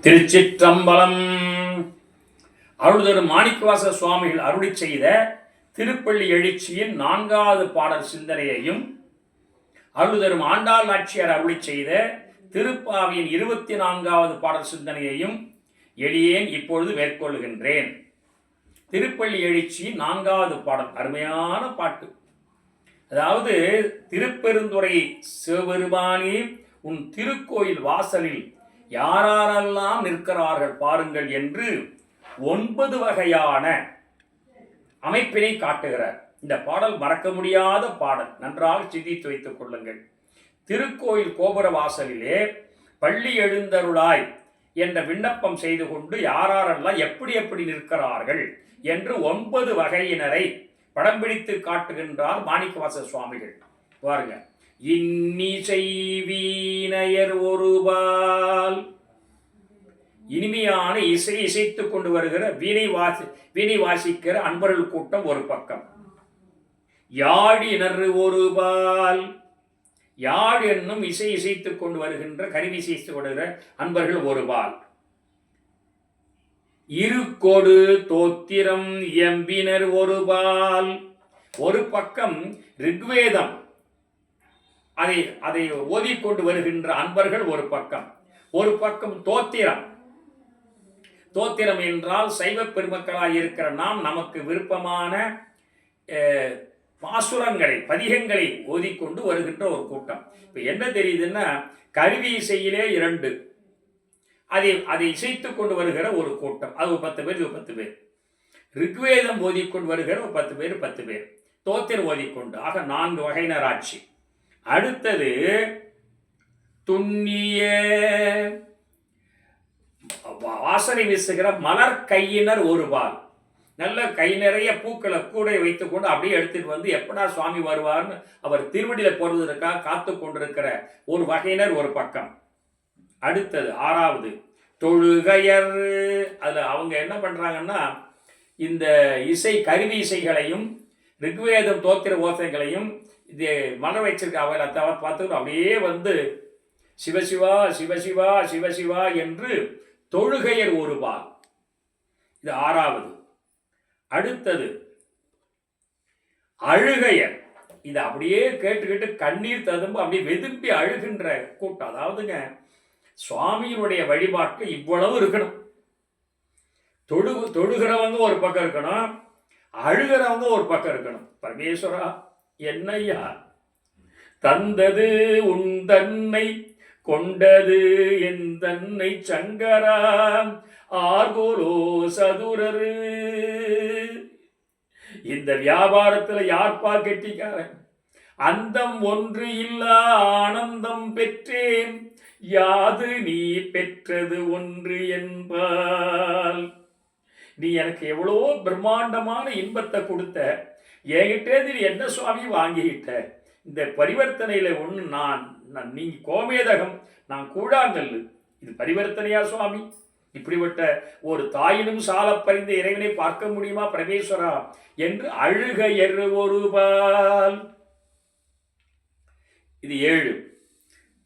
திருச்சிற்றம்பலம். அருள்தரும் மாணிக்கவாசக சுவாமிகள் அருளி செய்த திருப்பள்ளி எழுச்சியின் 4வது பாடல் சிந்தனையையும், அருள்தரும் ஆண்டாள் நாச்சியார் அருளி செய்த திருப்பாவியின் 24வது பாடல் சிந்தனையையும் எளியேன் இப்பொழுது மேற்கொள்கின்றேன். திருப்பள்ளி எழுச்சியின் 4வது பாடல் அருமையான பாட்டு. அதாவது, திருப்பெருந்துறை சிவபெருமானே, உன் திருக்கோயில் வாசலில் யாரெல்லாம் நிற்கிறார்கள் பாருங்கள் என்று 9 வகையான அமைப்பினை காட்டுகிறார். இந்த பாடல் மறக்க முடியாத பாடல். நன்றாக சிந்தித்து வைத்துக் கொள்ளுங்கள். திருக்கோயில் கோபுர வாசலிலே பள்ளி எழுந்தருளாய் என்ற விண்ணப்பம் செய்து கொண்டு யாரெல்லாம் எப்படி எப்படி நிற்கிறார்கள் என்று 9 வகையினரை படம் பிடித்து காட்டுகின்றார் மாணிக்கவாசக சுவாமிகள். பாருங்க. இன்னிசை வீணையர் ஒருபால், இனிமையான இசை இசைத்துக் கொண்டு வருகிற வீணை வாசிக்கிற அன்பர்கள் கூட்டம் ஒரு பக்கம். யாழினர் ஒருபால், யாழ் என்னும் இசை இசைத்துக் கொண்டு வருகின்ற கருவி இசைத்துக் கொள்கிற அன்பர்கள் ஒருபால். இருக்கொடு தோத்திரம் எம்பினர் ஒருபால், ஒரு பக்கம் ரிக்வேதம் அதை ஓதிக்கொண்டு வருகின்ற அன்பர்கள் ஒரு பக்கம். ஒரு பக்கம் தோத்திரம். தோத்திரம் என்றால் சைவ பெருமக்களாக இருக்கிற நாம் நமக்கு விருப்பமான பாசுரங்களை பதிகங்களை ஓதிக்கொண்டு வருகின்ற ஒரு கூட்டம். இப்போ என்ன தெரியுதுன்னா, கருவி இசையிலே 2, அதை இசைத்துக் கொண்டு வருகிற ஒரு கூட்டம். அது 10 பேர், இது 10 பேர். ரிக்வேதம் ஓதிக்கொண்டு வருகிற 10 பேர், 10 பேர். தோத்திரம் ஓதிக்கொண்டு, ஆக 4 வகையினர் ஆட்சி. அடுத்தது துண்ணிய வாசனை வீசுகிற மலர் கையினர் ஒருபால். நல்ல கை நிறைய பூக்களை கூட வைத்துக் கொண்டு அப்படியே எடுத்துட்டு வந்து எப்படா சுவாமி வருவார்னு அவர் திருவடியில போடுவதற்காக காத்து கொண்டிருக்கிற ஒரு வகையினர் ஒரு பக்கம். அடுத்தது 6வது தொழுகையர். அதுல அவங்க என்ன பண்றாங்கன்னா, இந்த இசை கருவி இசைகளையும் ரிக்வேதம் தோத்திர ஓசைகளையும் இது மலர் வச்சிருக்க அவரை பார்த்து அப்படியே வந்து சிவசிவா சிவசிவா சிவசிவா என்று தொழுகையர் ஒருபால். இது 6வது. அடுத்தது அழுகையர். இது அப்படியே கேட்டுக்கிட்டு கண்ணீர் ததும்பு அப்படியே வெதும்பி அழுகின்ற கூட்டம். அதாவதுங்க, சுவாமியினுடைய வழிபாட்டு இவ்வளவு இருக்கணும். தொழுகிறவங்க ஒரு பக்கம் இருக்கணும், அழுகிறவங்க ஒரு பக்கம் இருக்கணும். பரமேஸ்வரா, என்னையா தந்தது உன் தன்னை, கொண்டது என் தன்னை, சங்கரா ஆர்கோலோ சதுரரு. இந்த வியாபாரத்துல யார்பா கெட்டிக்காரன்? அந்தம் ஒன்று இல்லா ஆனந்தம் பெற்றேன், யாது நீ பெற்றது ஒன்று என்பால். நீ எனக்கு எவ்வளோ பிரம்மாண்டமான இன்பத்தை கொடுத்த, என்கிட்டே நீ என்ன சுவாமி வாங்கிக்கிட்ட? இந்த பரிவர்த்தனையில ஒன்று நீங்க கோமேதகம், நான் கூழாங்கல்லு. இது பரிவர்த்தனையா சுவாமி? இப்படிப்பட்ட ஒரு தாயினும் சால பறிந்த இறைவனை பார்க்க முடியுமா பரமேஸ்வரா என்று அழுகையர் ஒருபால். இது 7.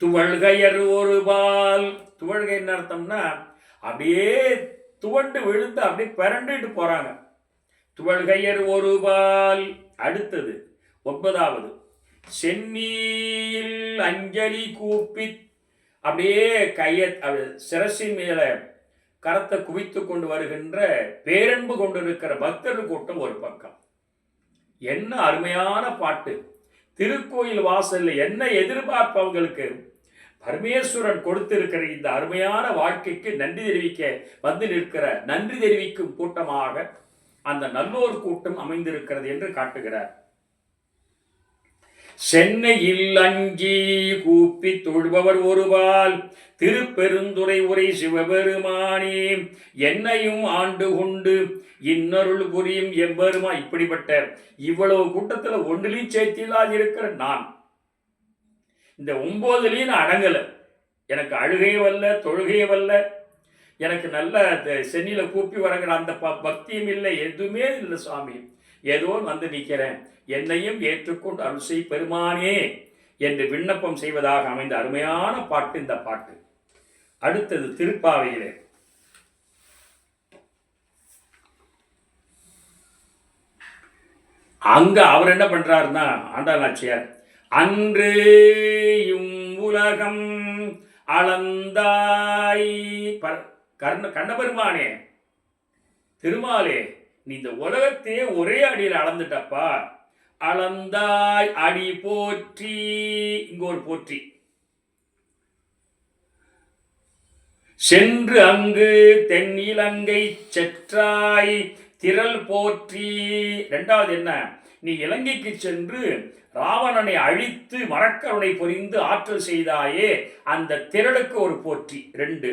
துவழ்கையர் ஒருபால். துவழ்கை என்ன அர்த்தம்னா, அப்படியே துவண்டு விழுந்து அப்படியே பிறண்டுட்டு போறாங்க. துவழ்கையர் ஒருபால். அடுத்தது 9வது சென்னியில் அஞ்சலி கூப்பி அப்படியே சிரசின் மேல கரத்தை குவித்து கொண்டு வருகின்ற பேரன்பு கொண்டிருக்கிற பக்தர்கள் கூட்டம் ஒரு பக்கம். என்ன அருமையான பாட்டு! திருக்கோயில் வாசல்ல என்ன எதிர்பார்ப்பவங்களுக்கு பரமேஸ்வரன் கொடுத்திருக்கிற இந்த அருமையான வாழ்க்கைக்கு நன்றி தெரிவிக்க வந்து நிற்கிற நன்றி தெரிவிக்கும் கூட்டமாக அந்த நல்லோர் கூட்டம் அமைந்திருக்கிறது என்று காட்டுகிறார். சென்னையில் அங்கி கூப்பி தொழுபவர் ஒருபால், திருப்பெருந்துறை உரை சிவபெருமானே, என்னையும் ஆண்டு கொண்டு இன்னருள் புரியும் எவ்வருமா. இப்படிப்பட்ட இவ்வளவு கூட்டத்தில் ஒன்றிலையும் சேர்த்திலா இருக்கிற நான் இந்த 9லையும் அடங்கல. எனக்கு அழுகையே வரல, தொழுகையே வரல, எனக்கு நல்ல சென்னியில கூப்பி வரங்கிற அந்த பக்தியும் இல்லை, எதுவுமே இல்லை சுவாமி. ஏதோ வந்து நிற்கிறேன், என்னையும் ஏற்றுக்கொண்டு அருள் செய் பெருமானே என்று விண்ணப்பம் செய்வதாக அமைந்த அருமையான பாட்டு இந்த பாட்டு. அடுத்தது திருப்பாவையிலே அங்க அவர் என்ன பண்றாருன்னா ஆண்டாள் நாச்சியார், அன்று உலகம் அளந்தாய் கண்ணபெருமானே, திருமாலே, நீ இந்த உலகத்தையே ஒரே அடியில் அளந்துட்டப்பா. அளந்தாய் அடி போற்றி, இங்க ஒரு போற்றி. சென்று அங்கு தென்னிலங்கை செற்றாய் திரள் போற்றி. இரண்டாவது என்ன, நீ இலங்கைக்கு சென்று ராவணனை அழித்து மரக்கருணை பொரிந்து ஆற்றல் செய்தாயே, அந்த திரளுக்கு ஒரு போற்றி. 2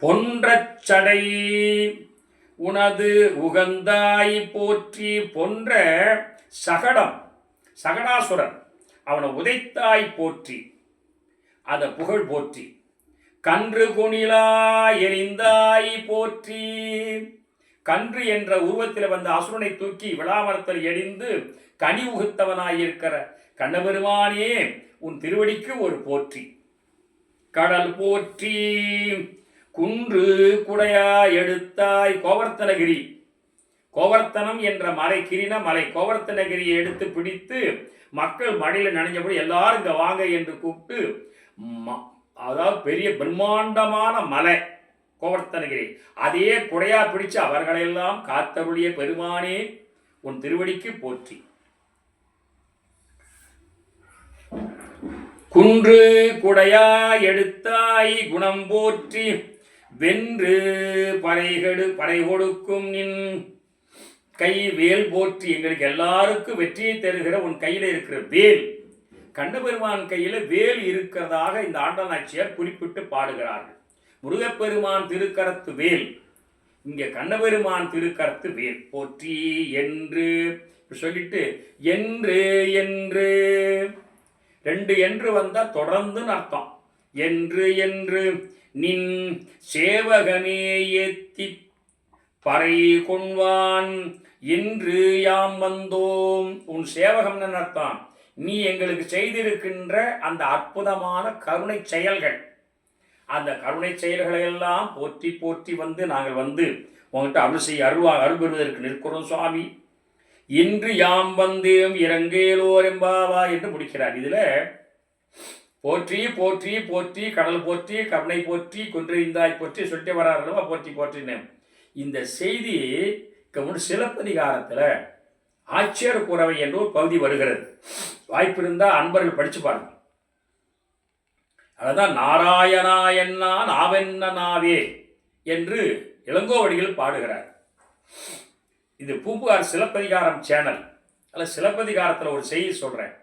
பொன்றச்சடை உனது உகந்தாய் போற்றி. பொன்ற சகடம், சகடாசுரன் அவனை உதைத்தாய் போற்றி, அத புகழ் போற்றி. கன்று குணிலா எரிந்தாய் போற்றி. கன்று என்ற உருவத்தில் வந்த அசுரனை தூக்கி விளாமரத்தில் எரிந்து கனி உகுத்தவனாயிருக்கிற கண்ணபெருமானே, உன் திருவடிக்கு ஒரு போற்றி. கடல் போற்றி. குன்று குடையா எடுத்தாய் கோவர்த்தனகிரி. கோவர்த்தனம் என்ற மலை, கிரின மலை, கோவர்த்தனகிரியை எடுத்து பிடித்து மக்கள் மழையில் நனைஞ்சபடி எல்லாரும் இங்க வாங்க என்று கூப்பிட்டு, அதாவது பெரிய பிரம்மாண்டமான மலை கோவர்த்தனகிரி, அதையே குடையா பிடிச்சு அவர்களெல்லாம் காத்தருளிய பெருமானே, உன் திருவடிக்கு போற்றி. குன்று குடையா எடுத்தாய் குணம் போற்றி. வென்று பறை கொடுக்கும் நின் கை வேல் போற்றி. எங்களுக்கு எல்லாருக்கும் வெற்றியை தருகிற உன் கையில இருக்கிற வேல், கண்ணபெருமான் கையில வேல் இருக்கிறதாக இந்த ஆண்டாள் நாச்சியார் குறிப்பிட்டு பாடுகிறார்கள். முருகப்பெருமான் திருக்கரத்து வேல், இங்க கண்ணபெருமான் திருக்கரத்து வேல் போற்றி என்று சொல்லிட்டு, என்று என்று 2 என்று வந்தா தொடர்ந்துன்னு அர்த்தம். என்று என்று நின் சேவகமே ஏத்தி பறை கொண்வான் என்று யாம் வந்தோம். உன் சேவகம்னு அர்த்தம், நீ எங்களுக்கு செய்திருக்கின்ற அந்த அற்புதமான கருணை செயல்கள், அந்த கருணை செயல்களை எல்லாம் போற்றி போற்றி வந்து நாங்கள் வந்து உங்கள்கிட்ட அருள் செய்ய அருள் பெறுவதற்கு நிற்கிறோம் சுவாமி. இன்று யாம் வந்தேம் இறங்கேலோர் எம்பாவா என்று முடிக்கிறார். இதுல போற்றி போற்றி போற்றி, கடல் போற்றி, கருணை போற்றி, குன்றெறிந்தாய் போற்றி சொல்லிட்டே வர்றாருல்லவா, போற்றி போற்றின்னு. இந்த செய்தி சிலப்பதிகாரத்துல ஆட்சியர் குறவை என்று ஒரு பகுதி வருகிறது. வாய்ப்பு இருந்தா அன்பர்கள் படிச்சு பாருங்க. அதுதான் நாராயணா என்னா நாவென்ன நாவே என்று இளங்கோவடிகள் பாடுகிறார். இது பூம்புகார் சிலப்பதிகாரம் சேனல். அதில் சிலப்பதிகாரத்தில் ஒரு செய்தி சொல்றேன்.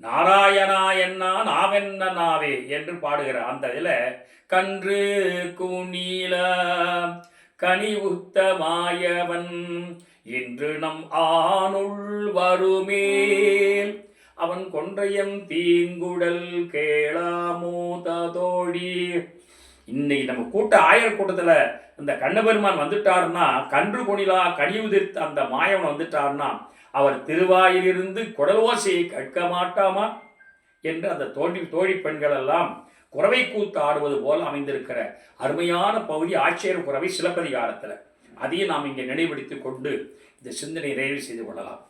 நாராயணா என்னா நாவென்ன நாவே என்று பாடுகிறார். அந்த இதில் கன்று குணில கனி உத்த மாயவன் என்று நம் ஆணுள் வருமேல் அவன் கொன்றையம் தீங்குடல் கேளாமோ தோழி. இன்னைக்கு நம்ம ஆயர் கூட்டத்தில் இந்த கண்ணபெருமான் வந்துட்டாருன்னா, கன்று குணிலா கனி உதிர்த்த அந்த மாயவன் வந்துட்டாருன்னா, அவர் திருவாயிலிருந்து குடலோசையை கேட்க மாட்டாமா என்று அந்த தோழி பெண்கள் எல்லாம் குறவை கூத்து ஆடுவது போல் அமைந்திருக்கிற அருமையான பகுதி ஆட்சியர் குறவை சிலப்பதிகாரத்தில். அதையும் நாம் இங்கே நினைவுபடுத்திக் கொண்டு இந்த சிந்தனை நிறைவு செய்து கொள்ளலாம்.